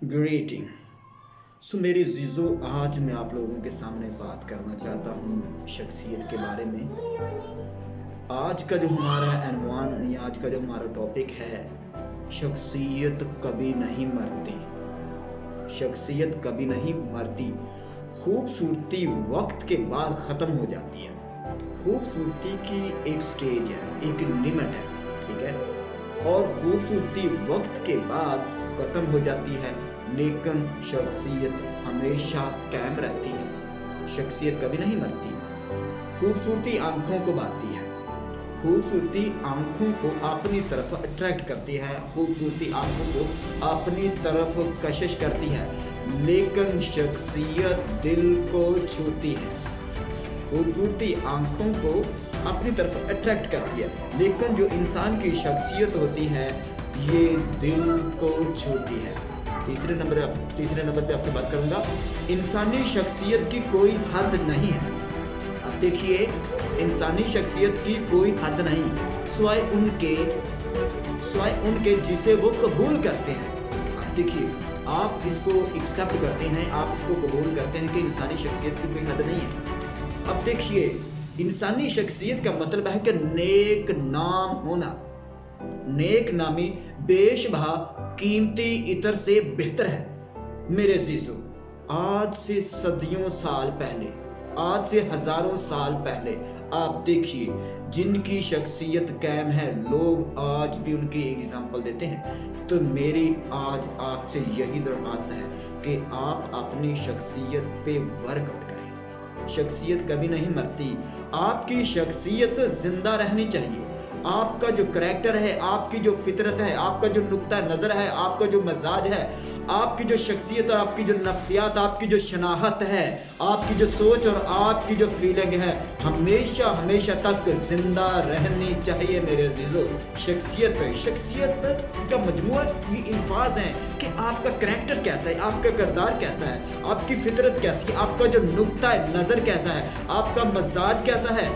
Greeting. मेरे जीजो, आज मैं आप लोगों के सामने बात करना चाहता हूँ शख्सियत के बारे में। आज का जो हमारा अनवान या आज का जो हमारा टॉपिक है, शख्सियत कभी नहीं मरती। शख्सियत कभी नहीं मरती। खूबसूरती वक्त के बाद ख़त्म हो जाती है। खूबसूरती की एक स्टेज है, एक लिमिट है, ठीक है। और खूबसूरती वक्त के बाद ख़त्म हो जाती है, लेकिन शख्सियत हमेशा कायम रहती है। शख्सियत कभी नहीं मरती। खूबसूरती आंखों को भाती है। खूबसूरती आंखों को अपनी तरफ अट्रैक्ट करती है। खूबसूरती आंखों को अपनी तरफ कशिश करती है, लेकिन शख्सियत दिल को छूती है। खूबसूरती आंखों को अपनी तरफ अट्रैक्ट करती है, लेकिन जो इंसान की शख्सियत होती है ये दिल को छूती है। तीसरे नंबर पे आपसे बात करूंगा, इंसानी शख्सियत की कोई हद नहीं है। अब देखिए, इंसानी शख्सियत की कोई हद नहीं, स्वाय उनके जिसे वो कबूल करते हैं। अब देखिए, आप इसको एक्सेप्ट करते हैं, आप इसको कबूल करते हैं कि इंसानी शख्सियत की कोई हद नहीं है। अब देखिए, इंसानी शख्सियत का मतलब है कि नेक नाम होना। नेक नामी बेशबहा कीमती इतर से बेहतर है। मेरे अजीजों, आज से सदियों साल पहले, आज से हजारों साल पहले आप देखिए, जिनकी शख्सियत कायम है, लोग आज भी उनकी एग्जाम्पल देते हैं। तो मेरी आज आपसे यही दरख्वास्त है कि आप अपनी शख्सियत पे वर्कआउट करें। शख्सियत कभी नहीं मरती। आपकी शख्सियत जिंदा रहनी चाहिए। आपका जो करैक्टर है, आपकी जो फितरत है, आपका जो नुक्ता नज़र है, आपका जो मजाज है, आपकी जो शख्सियत और आपकी जो नफ्सियात, आपकी जो शनाहत है, आपकी जो सोच और आपकी जो फीलिंग है, हमेशा हमेशा तक जिंदा रहनी चाहिए। मेरे अजीजों, शख्सियत का मजमूआ ये अल्फाज हैं कि आपका करैक्टर कैसा है, आपका किरदार कैसा है, आपकी फितरत कैसी है, आपका जो नुक्ता नज़र कैसा है, आपका मजाज कैसा है,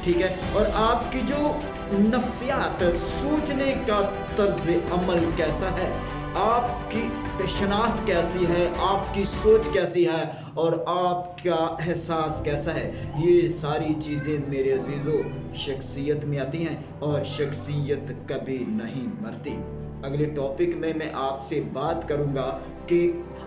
ठीक है, और आपकी जो नफ्सियात, सोचने का तर्ज अमल कैसा है, आपकी शनाख्त कैसी है, आपकी सोच कैसी है और आपका एहसास कैसा है। ये सारी चीज़ें मेरे अजीज़ों शख्सियत में आती हैं और शख्सियत कभी नहीं मरती। अगले टॉपिक में मैं आपसे बात करूंगा कि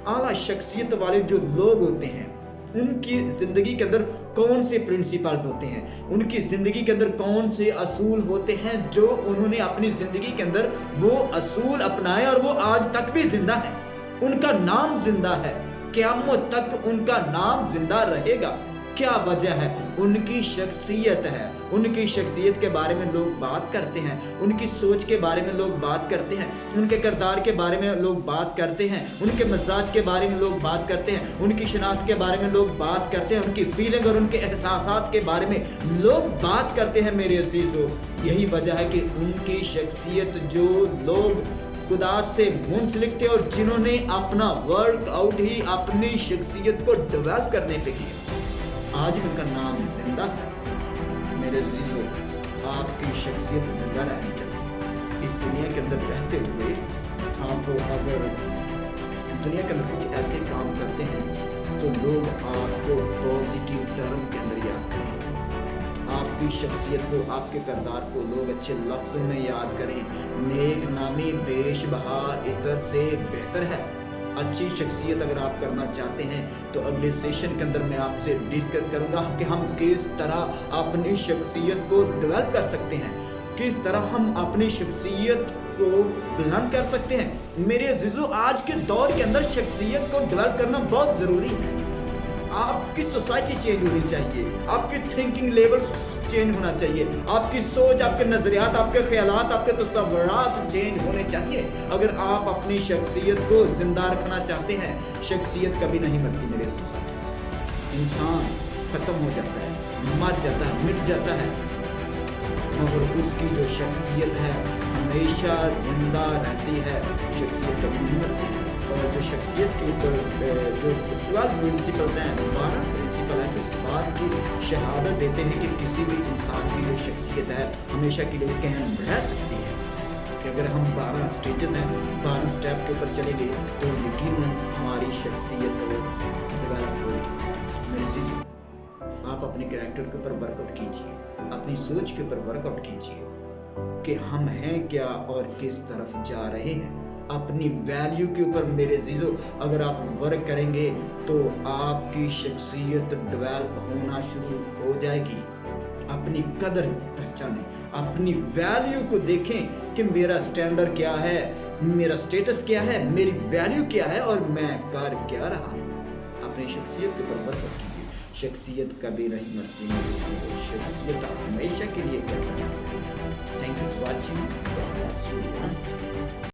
आला शख्सियत वाले जो लोग होते हैं, उनकी ज़िंदगी के अंदर कौन से प्रिंसिपल्स होते हैं, उनकी ज़िंदगी के अंदर कौन से असूल होते हैं जो उन्होंने अपनी ज़िंदगी के अंदर वो असूल अपनाए और वो आज तक भी जिंदा है। उनका नाम जिंदा है, क़यामत तक उनका नाम जिंदा रहेगा। क्या वजह है? उनकी शख्सियत है। उनकी शख्सियत के बारे में लोग बात करते हैं, उनकी सोच के बारे में लोग बात करते हैं, उनके किरदार के बारे में लोग बात करते हैं, उनके मजाज के बारे में लोग बात करते हैं, उनकी शनाख्त के बारे में लोग बात करते हैं, उनकी फीलिंग और उनके एहसासात के बारे में लोग बात करते हैं। मेरे अजीजों, यही वजह है कि उनकी शख्सियत, जो लोग खुदा से मुंसलिक थे और जिन्होंने अपना वर्कआउट ही अपनी शख्सियत को डेवलप करने पे किया, आज उनका नाम जिंदा है। मेरे अजीजों, आपकी शख्सियत जिंदा रहनी चाहिए। इस दुनिया के अंदर रहते हुए आप अगर दुनिया के अंदर कुछ ऐसे काम करते हैं तो लोग आपको पॉजिटिव टर्म के अंदर याद करें। आपकी शख्सियत को, आपके किरदार को लोग अच्छे लफ्ज़ों में याद करें। नेक नामी बेशबहा इतर से बेहतर है। अच्छी शख्सियत अगर आप करना चाहते हैं तो अगले सेशन के अंदर मैं आपसे डिस्कस करूंगा कि हम किस तरह अपनी शख्सियत को डेवलप कर सकते हैं, किस तरह हम अपनी शख्सियत को बुलंद कर सकते हैं। मेरे अजीजों, आज के दौर के अंदर शख्सियत को डेवलप करना बहुत ज़रूरी है। आपकी सोसाइटी चेंज होनी चाहिए, आपकी थिंकिंग लेवल चेंज होना चाहिए, आपकी सोच, आपके नज़रियात, आपके ख्यालात, आपके तसव्वुरात चेंज होने चाहिए अगर आप अपनी शख्सियत को जिंदा रखना चाहते हैं। शख्सियत कभी नहीं मरती मेरे सोसाइटी। इंसान ख़त्म हो जाता है, मर जाता है, मिट जाता है, मगर उसकी जो शख्सियत है हमेशा जिंदा रहती है। शख्सियत कभी नहीं मरती। और जो शख्सियत के ऊपर जो 12 प्रिंसिपल्स हैं, 12 प्रिंसिपल हैं जो इस बात की शहादत देते हैं कि किसी भी इंसान की जो शख्सियत है हमेशा के लिए कायम रह सकती है। कि अगर हम 12 स्टेजेस हैं, 12 स्टेप के ऊपर चलेंगे तो यकीन शख्सियत डेवलप होगी। मेरे अजीजों, आप अपने कैरेक्टर के ऊपर वर्कआउट कीजिए, अपनी सोच के ऊपर वर्कआउट कीजिए कि हम हैं क्या और किस तरफ जा रहे हैं। अपनी वैल्यू के ऊपर मेरे अजीजों अगर आप वर्क करेंगे तो आपकी शख्सियत डेवलप होना शुरू हो जाएगी। अपनी कदर पहचानें, अपनी वैल्यू को देखें कि मेरा स्टैंडर्ड क्या है, मेरा स्टेटस क्या है, मेरी वैल्यू क्या है और मैं कर क्या रहा हूँ। अपनी शख्सियत के ऊपर वर्क कीजिए। शख्सियत कभी नहीं मरती मेरे दोस्तों, शख्सियत हमेशा के लिए क्या करती है। Thank you for watching.